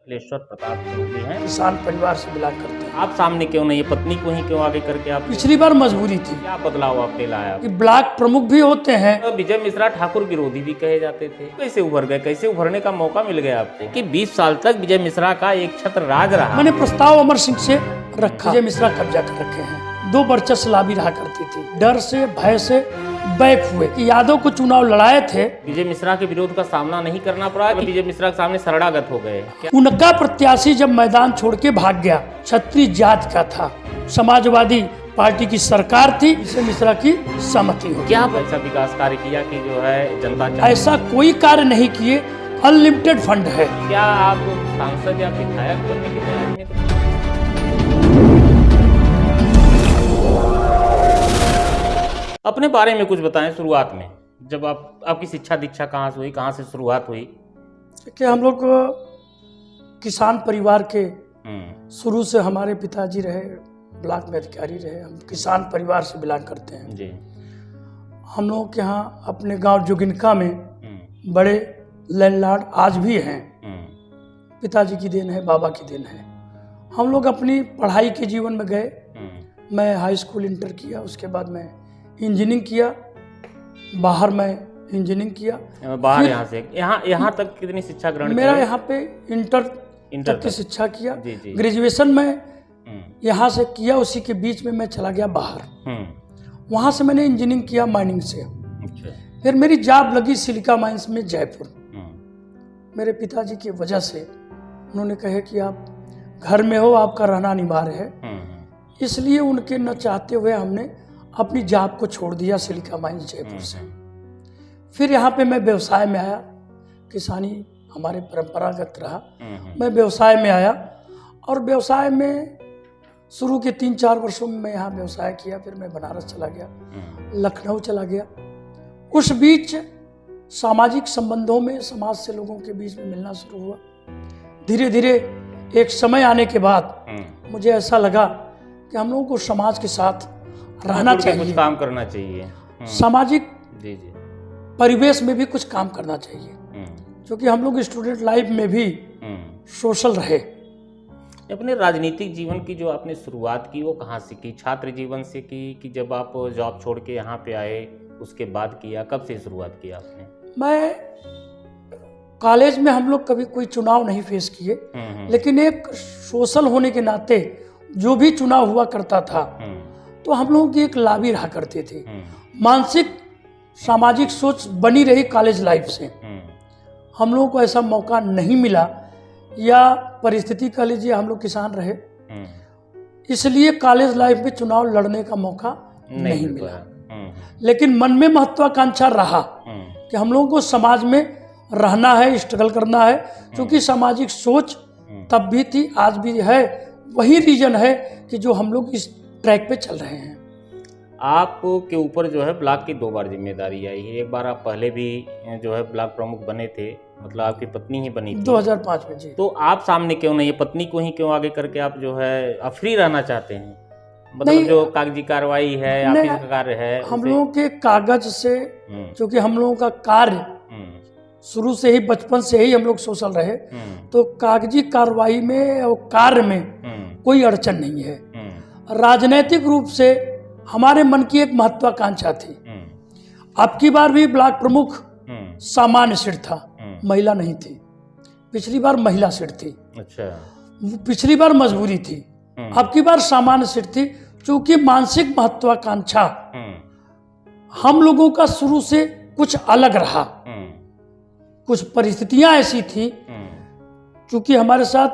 ईश्वर प्रताप चौधरी हैं। किसान परिवार से बिलोंग करते हैं। आप सामने क्यों नहीं है? पत्नी को ही क्यों आगे करके आप? पिछली बार मजबूरी थी क्या बदलाव आपने लाया? कि ब्लॉक प्रमुख भी होते हैं। तो विजय मिश्रा ठाकुर विरोधी भी कहे जाते थे, कैसे उभर गए? कैसे उभरने का मौका मिल गया आपको कि 20 साल तक विजय मिश्रा का एक छत्र राज रहा? मैंने प्रस्ताव अमर सिंह से रखा। विजय मिश्रा कब्जा कर रखे हैं। 2 वर्चस्व लाभी रहा करती थी। डर से भय से बैक हुए कि यादव को चुनाव लड़ाए थे। विजय मिश्रा के विरोध का सामना नहीं करना पड़ा, विजय मिश्रा के सामने शरणागत हो गए। उनका प्रत्याशी जब मैदान छोड़ के भाग गया, क्षत्रिय जात का था, समाजवादी पार्टी की सरकार थी, विजय मिश्रा की सहमति हो। क्या ऐसा विकास कार्य किया कि जो है जनता ऐसा कोई कार्य नहीं किए। अनलिमिटेड फंड है। क्या आप सांसद या विधायक बनने की तैयारी में? अपने बारे में कुछ बताएं। शुरुआत में जब आपकी शिक्षा दीक्षा कहाँ से हुई, कहाँ से शुरुआत हुई? कि हम लोग किसान परिवार के शुरू से, हमारे पिताजी रहे ब्लॉक में अधिकारी रहे, हम किसान परिवार से बिलोंग करते हैं जी। हम लोग के यहाँ अपने गांव जोगिनका में बड़े लैंडलॉर्ड आज भी हैं। पिताजी की देन है, बाबा की देन है। हम लोग अपनी पढ़ाई के जीवन में गए। मैं हाई स्कूल इंटर किया, उसके बाद मैं इंजीनियरिंग किया। बाहर मैं इंजीनियरिंग किया। बाहर यहाँ तक कितनी शिक्षा ग्रहण? मेरा यहाँ पे इंटर तक की शिक्षा किया। ग्रेजुएशन में यहाँ से किया। उसी के बीच में मैं चला गया बाहर। वहाँ से मैंने इंजीनियरिंग किया माइनिंग से। फिर मेरी जॉब लगी सिलिका माइंस में जयपुर। मेरे पिताजी की वजह से उन्होंने कहे कि आप घर में हो, आपका रहना अनिवार्य है। इसलिए उनके न चाहते हुए हमने अपनी जॉब को छोड़ दिया सिलिका माइंस जयपुर से। फिर यहाँ पे मैं व्यवसाय में आया। किसानी हमारे परंपरागत रहा। मैं व्यवसाय में आया और व्यवसाय में शुरू के 3-4 वर्षों में मैं यहाँ व्यवसाय किया। फिर मैं बनारस चला गया, लखनऊ चला गया। उस बीच सामाजिक संबंधों में समाज से लोगों के बीच में मिलना शुरू हुआ। धीरे धीरे एक समय आने के बाद मुझे ऐसा लगा कि हम लोगों को समाज के साथ रहना चाहिए, कुछ काम करना चाहिए। सामाजिक परिवेश में भी कुछ काम करना चाहिए, क्योंकि हम लोग स्टूडेंट लाइफ में भी सोशल रहे। अपने राजनीतिक जीवन की जो आपने शुरुआत की वो कहाँ से की? छात्र जीवन से की कि जब आप जॉब छोड़ के यहाँ पे आए उसके बाद किया? कब से शुरुआत किया आपने? मैं कॉलेज में हम लोग कभी कोई चुनाव नहीं फेस किए, लेकिन एक सोशल होने के नाते जो भी चुनाव हुआ करता था तो हम लोगों की एक लाभी रहा करते थे। मानसिक सामाजिक सोच बनी रही कॉलेज लाइफ से। हम लोगों को ऐसा मौका नहीं मिला, या परिस्थिति कह लीजिए, हम लोग किसान रहे, इसलिए कॉलेज लाइफ में चुनाव लड़ने का मौका नहीं मिला। लेकिन मन में महत्वाकांक्षा रहा कि हम लोगों को समाज में रहना है, स्ट्रगल करना है, क्योंकि सामाजिक सोच तब भी थी, आज भी है। वही रीजन है कि जो हम लोग इस ट्रैक पे चल रहे हैं। आप के ऊपर जो है ब्लॉक की 2 बार जिम्मेदारी आई है। एक बार आप पहले भी जो है ब्लॉक प्रमुख बने थे, मतलब आपकी पत्नी ही बनी थी 2005 में। जी। तो आप सामने क्यों नहीं है? पत्नी को ही क्यों आगे करके आप जो है फ्री रहना चाहते हैं? मतलब जो कागजी कार्रवाई है, ऑफिस का कार्य है, हम लोगों के कागज से, क्योंकि हम लोगों का कार्य शुरू से ही, बचपन से ही हम लोग सोशल रहे, तो कागजी कार्रवाई में और कार्य में कोई अड़चन नहीं है। राजनीतिक रूप से हमारे मन की एक महत्वाकांक्षा थी। अब की बार भी ब्लॉक प्रमुख सामान्य सीट था, महिला नहीं थी। पिछली बार महिला सीट थी। अच्छा। पिछली बार मजबूरी थी, अब की बार सामान्य सीट थी। क्योंकि मानसिक महत्वाकांक्षा हम लोगों का शुरू से कुछ अलग रहा। कुछ परिस्थितियां ऐसी थी, क्योंकि हमारे साथ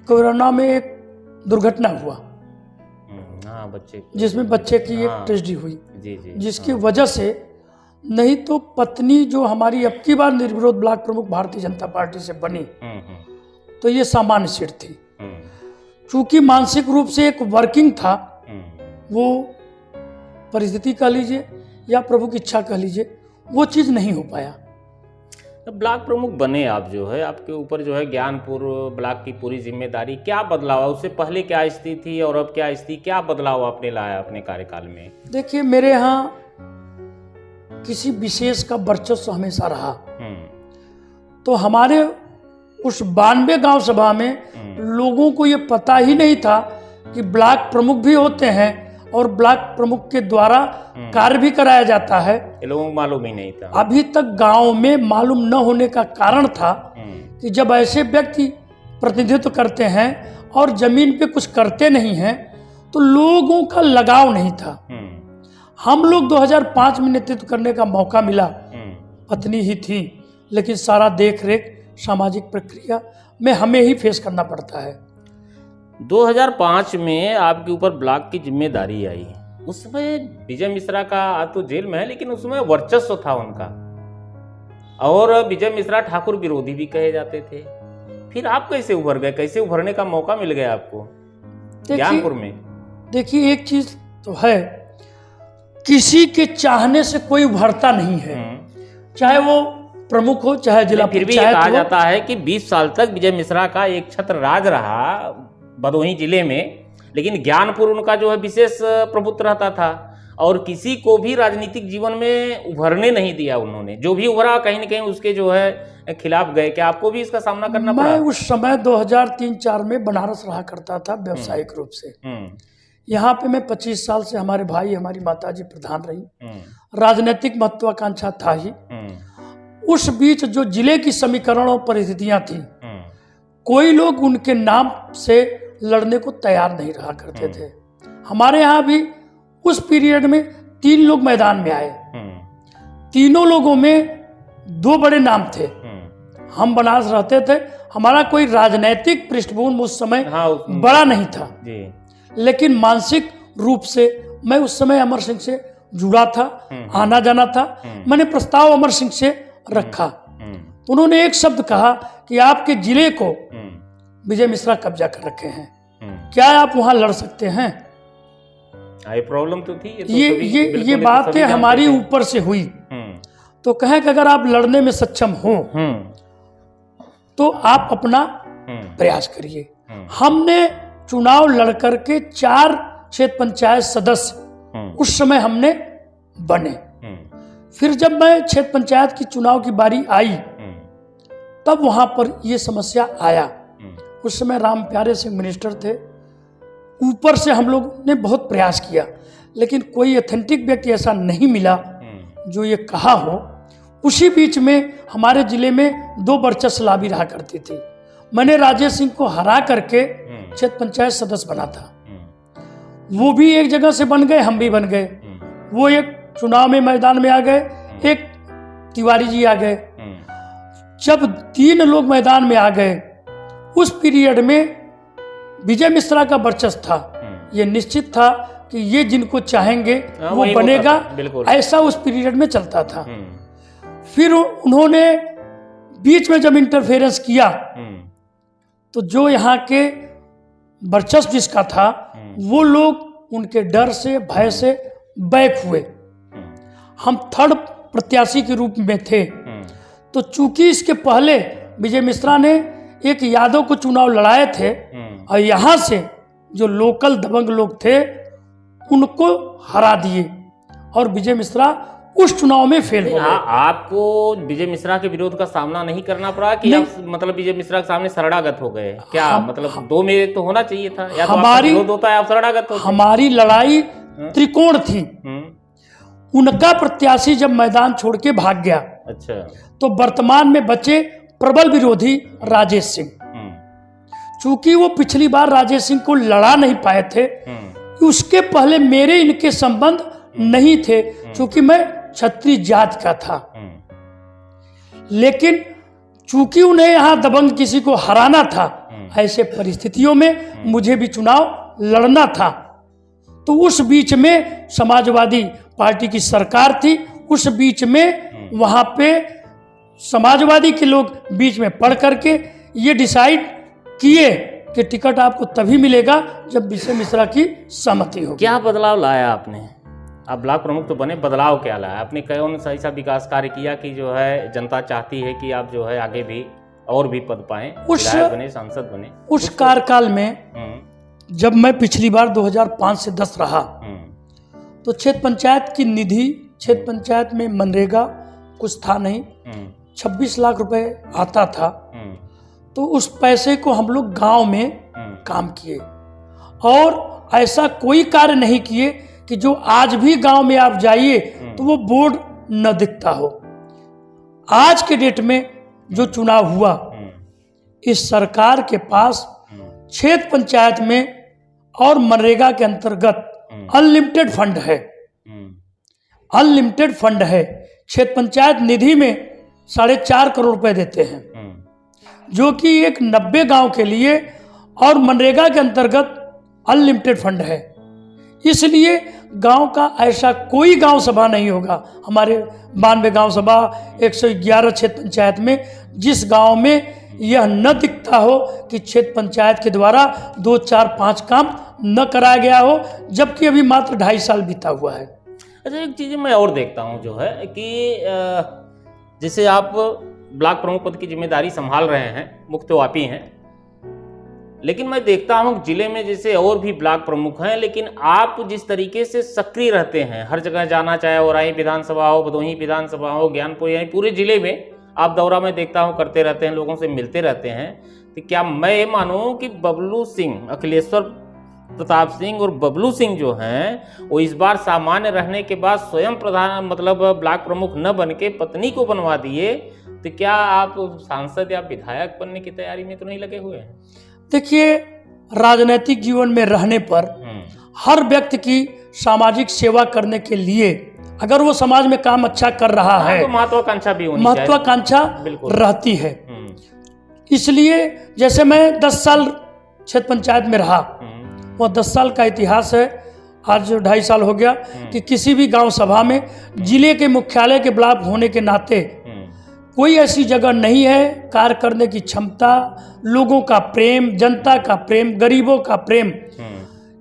कोरोना में एक दुर्घटना हुआ, जिसमें बच्चे की एक ट्रेजेडी हुई, जिसकी वजह से, नहीं तो पत्नी जो हमारी अब की बार निर्विरोध ब्लॉक प्रमुख भारतीय जनता पार्टी से बनी, तो ये सामान्य सीट थी। क्योंकि मानसिक रूप से एक वर्किंग था, वो परिस्थिति कह लीजिए या प्रभु की इच्छा कह लीजिए, वो चीज़ नहीं हो पाया। ब्लॉक प्रमुख बने आप, जो है आपके ऊपर जो है ज्ञानपुर ब्लॉक की पूरी जिम्मेदारी, क्या बदलाव? उससे पहले क्या स्थिति थी और अब क्या स्थिति, क्या बदलाव आपने लाया अपने कार्यकाल में? देखिए, मेरे यहाँ किसी विशेष का वर्चस्व हमेशा रहा, तो हमारे उस 92 गांव सभा में लोगों को ये पता ही नहीं था कि ब्लॉक प्रमुख भी होते हैं और ब्लॉक प्रमुख के द्वारा कार्य भी कराया जाता है। ये लोगों को मालूम ही नहीं था। अभी तक गांव में मालूम न होने का कारण था कि जब ऐसे व्यक्ति प्रतिनिधित्व करते हैं और जमीन पे कुछ करते नहीं हैं तो लोगों का लगाव नहीं था। हम लोग 2005 में नेतृत्व करने का मौका मिला, पत्नी ही थी, लेकिन सारा देख रेख सामाजिक प्रक्रिया में हमें ही फेस करना पड़ता है। 2005 में आपके ऊपर ब्लॉक की जिम्मेदारी आई, उसमें विजय मिश्रा का आज तो जेल में है, लेकिन उसमें वर्चस्व था उनका, और विजय मिश्रा ठाकुर विरोधी भी कहे जाते थे। फिर आप कैसे उभर गए, कैसे उभरने का मौका मिल गया आपको ज्ञानपुर में? देखिए, एक चीज तो है, किसी के चाहने से कोई उभरता नहीं है, चाहे वो प्रमुख हो चाहे जिला फिर भी कहा जाता है कि 20 साल तक विजय मिश्रा का एक छत्र राज रहा भदोही जिले में, लेकिन ज्ञानपुर उनका जो है विशेष प्रभुत्व रहता था और किसी को भी राजनीतिक जीवन में उभरने नहीं दिया उन्होंने। जो भी उभरा कहीं न कहीं उसके जो है खिलाफ गए। क्या आपको भी इसका सामना करना पड़ा? मैं उस समय 2003-04 में बनारस रहा करता था व्यावसायिक रूप से। यहाँ पे मैं 25 साल से, हमारे भाई हमारी माताजी प्रधान रही, राजनीतिक महत्वाकांक्षा था ही। उस बीच जो जिले की समीकरण और परिस्थितियां थी, कोई लोग उनके नाम से लड़ने को तैयार नहीं रहा करते थे। हमारे यहाँ भी उस पीरियड में 3 लोग मैदान में आए, तीनों लोगों में 2 बड़े नाम थे। हम बनारस रहते थे, हमारा कोई राजनीतिक पृष्ठभूमि उस समय बड़ा नहीं था, लेकिन मानसिक रूप से मैं उस समय अमर सिंह से जुड़ा था, आना जाना था। मैंने प्रस्ताव अमर सिंह से रखा, उन्होंने एक शब्द कहा कि आपके जिले को विजय मिश्रा कब्जा कर रखे हैं, क्या आप वहां लड़ सकते हैं? ये प्रॉब्लम तो थी, ये बातें हमारी ऊपर से हुई। तो कहें कि अगर आप लड़ने में सक्षम हो तो आप अपना प्रयास करिए। हमने चुनाव लड़ करके 4 क्षेत्र पंचायत सदस्य उस समय हमने बने। फिर जब मैं क्षेत्र पंचायत की चुनाव की बारी आई, तब वहां पर यह समस्या आया। उस समय राम प्यारे सिंह मिनिस्टर थे। ऊपर से हम लोग ने बहुत प्रयास किया, लेकिन कोई ऑथेंटिक व्यक्ति ऐसा नहीं मिला जो ये कहा हो। उसी बीच में हमारे जिले में 2 वर्चस्व लाभी रहा करती थी। मैंने राजेश सिंह को हरा करके क्षेत्र पंचायत सदस्य बना था। वो भी एक जगह से बन गए, हम भी बन गए। वो एक चुनाव में मैदान में आ गए, एक तिवारी जी आ गए। जब 3 लोग मैदान में आ गए, उस पीरियड में विजय मिश्रा का वर्चस्व था। ये निश्चित था कि ये जिनको चाहेंगे वो बनेगा, ऐसा उस पीरियड में चलता था। फिर उन्होंने बीच में जब इंटरफेरेंस किया तो जो यहाँ के वर्चस्व जिसका था, वो लोग उनके डर से, भय से बैक हुए। हम 3rd प्रत्याशी के रूप में थे। तो चूंकि इसके पहले विजय मिश्रा ने एक यादव को चुनाव लड़ाए थे और यहाँ से जो लोकल दबंग लोग थे उनको हरा दिए, और विजय मिश्रा उस चुनाव में फेल हो गए। आपको विजय मिश्रा के विरोध का सामना नहीं करना पड़ा कि आप मतलब विजय मिश्रा के सामने शरणागत हो गए? क्या मतलब 2 में तो होना चाहिए था, या हमारी विरोध होता है आप शरणागत होते? हमारी लड़ाई त्रिकोण थी। उनका प्रत्याशी जब मैदान छोड़ के भाग गया, अच्छा, तो वर्तमान में बचे प्रबल विरोधी राजेश सिंह। चूंकि वो पिछली बार राजेश सिंह को लड़ा नहीं पाए थे, उसके पहले मेरे इनके संबंध नहीं थे, क्योंकि मैं क्षत्रिय जात का था। लेकिन चूंकि उन्हें यहां दबंग किसी को हराना था, ऐसे परिस्थितियों में मुझे भी चुनाव लड़ना था। तो उस बीच में समाजवादी पार्टी की सरकार थी, उस बीच में वहां पे समाजवादी के लोग बीच में पढ़ करके ये डिसाइड किए कि टिकट आपको तभी मिलेगा जब विजय मिश्रा की सहमति हो। क्या बदलाव लाया आपने? आप ब्लॉक प्रमुख तो बने, बदलाव क्या लाया आपने? कौन सा ऐसा विकास कार्य किया कि जो है जनता चाहती है कि आप जो है आगे भी और भी पद पाएं, विधायक बने, सांसद बने? उस कार्यकाल में जब मैं पिछली बार 2005 से 10 रहा, तो क्षेत्र पंचायत की निधि, क्षेत्र पंचायत में मनरेगा कुछ था नहीं, 26 लाख रुपए आता था। तो उस पैसे को हम लोग गांव में काम किए और ऐसा कोई कार्य नहीं किए कि जो आज भी गांव में आप जाइए तो वो बोर्ड न दिखता हो। आज के डेट में जो चुनाव हुआ, इस सरकार के पास क्षेत्र पंचायत में और मनरेगा के अंतर्गत अनलिमिटेड फंड है, अनलिमिटेड फंड है। क्षेत्र पंचायत निधि में 4.5 करोड़ रुपए देते हैं, जो कि एक 90 गांव के लिए, और मनरेगा के अंतर्गत अनलिमिटेड फंड है। इसलिए गांव का ऐसा कोई गांव सभा नहीं होगा हमारे 92 गांव सभा 111 क्षेत्र पंचायत में, जिस गांव में यह न दिखता हो कि क्षेत्र पंचायत के द्वारा 2, 4, 5 काम न कराया गया हो, जबकि अभी मात्र 2.5 साल बीता हुआ है। अच्छा, एक चीज़ मैं और देखता हूं जो है कि जैसे आप ब्लॉक प्रमुख पद की जिम्मेदारी संभाल रहे हैं, मुख्यवापी हैं, लेकिन मैं देखता हूं जिले में जैसे और भी ब्लॉक प्रमुख हैं, लेकिन आप जिस तरीके से सक्रिय रहते हैं, हर जगह जाना, चाहे औराई विधानसभा हो, भदोही विधानसभा हो, ज्ञानपुर, यानी पूरे जिले में आप दौरा में देखता हूं करते रहते हैं, लोगों से मिलते रहते हैं, तो क्या मैं ये मानूं कि बबलू सिंह, अखिलेश्वर प्रताप सिंह और बबलू सिंह जो हैं वो इस बार सामान्य रहने के बाद स्वयं प्रधान मतलब ब्लॉक प्रमुख न बन के पत्नी को बनवा दिए, तो क्या आप सांसद या विधायक बनने की तैयारी में तो नहीं लगे हुए हैं? देखिए, राजनीतिक जीवन में रहने पर हर व्यक्ति की सामाजिक सेवा करने के लिए अगर वो समाज में काम अच्छा कर रहा है तो महत्वाकांक्षा भी होनी चाहिए, महत्वाकांक्षा रहती है। इसलिए जैसे मैं 10 साल क्षेत्र पंचायत में रहा, वो 10 साल का इतिहास है, आज 2.5 साल हो गया कि किसी भी गांव सभा में जिले के मुख्यालय के ब्लॉक होने के नाते कोई ऐसी जगह नहीं है, कार्य करने की क्षमता, लोगों का प्रेम, जनता का प्रेम, गरीबों का प्रेम,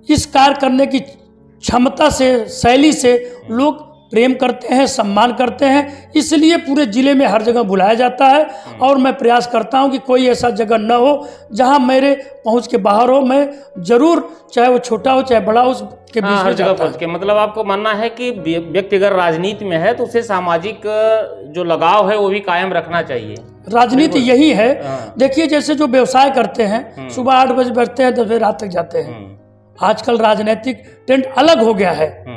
इस कार्य करने की क्षमता से, शैली से लोग प्रेम करते हैं, सम्मान करते हैं। इसलिए पूरे जिले में हर जगह बुलाया जाता है और मैं प्रयास करता हूं कि कोई ऐसा जगह न हो जहां मेरे पहुंच के बाहर हो। मैं जरूर, चाहे वो छोटा हो चाहे बड़ा हो, उसके बीच में जाता हूं। मतलब आपको मानना है कि व्यक्ति अगर राजनीति में है तो उसे सामाजिक जो लगाव है वो भी कायम रखना चाहिए। राजनीति यही है। देखिए, जैसे जो व्यवसाय करते हैं, सुबह 8 बजे बैठते हैं, 10 बजे रात तक जाते हैं। आजकल राजनीतिक ट्रेंड अलग हो गया है।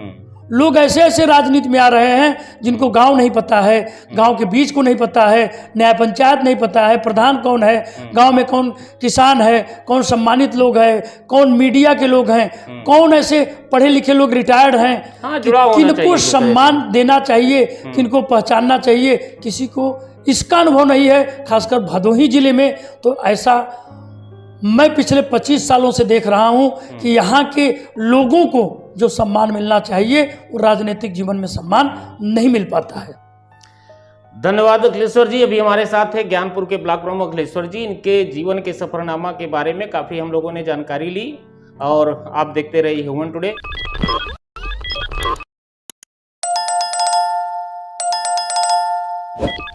लोग ऐसे ऐसे राजनीति में आ रहे हैं जिनको गांव नहीं पता है, गांव के बीच को नहीं पता है, न्याय पंचायत नहीं पता है, प्रधान कौन है, गांव में कौन किसान है, कौन सम्मानित लोग हैं, कौन मीडिया के लोग हैं, कौन ऐसे पढ़े लिखे लोग रिटायर्ड हैं, किनको सम्मान देना चाहिए, किनको पहचानना चाहिए, किसी को इसका अनुभव नहीं है। खासकर भदोही जिले में तो ऐसा मैं पिछले 25 सालों से देख रहा हूं कि यहाँ के लोगों को जो सम्मान मिलना चाहिए वो राजनीतिक जीवन में सम्मान नहीं मिल पाता है। धन्यवाद अखिलेश्वर जी। अभी हमारे साथ है ज्ञानपुर के ब्लॉक प्रमुख अखिलेश्वर जी। इनके जीवन के सफरनामा के बारे में काफ़ी हम लोगों ने जानकारी ली और आप देखते रहिए ह्यूमन टुडे।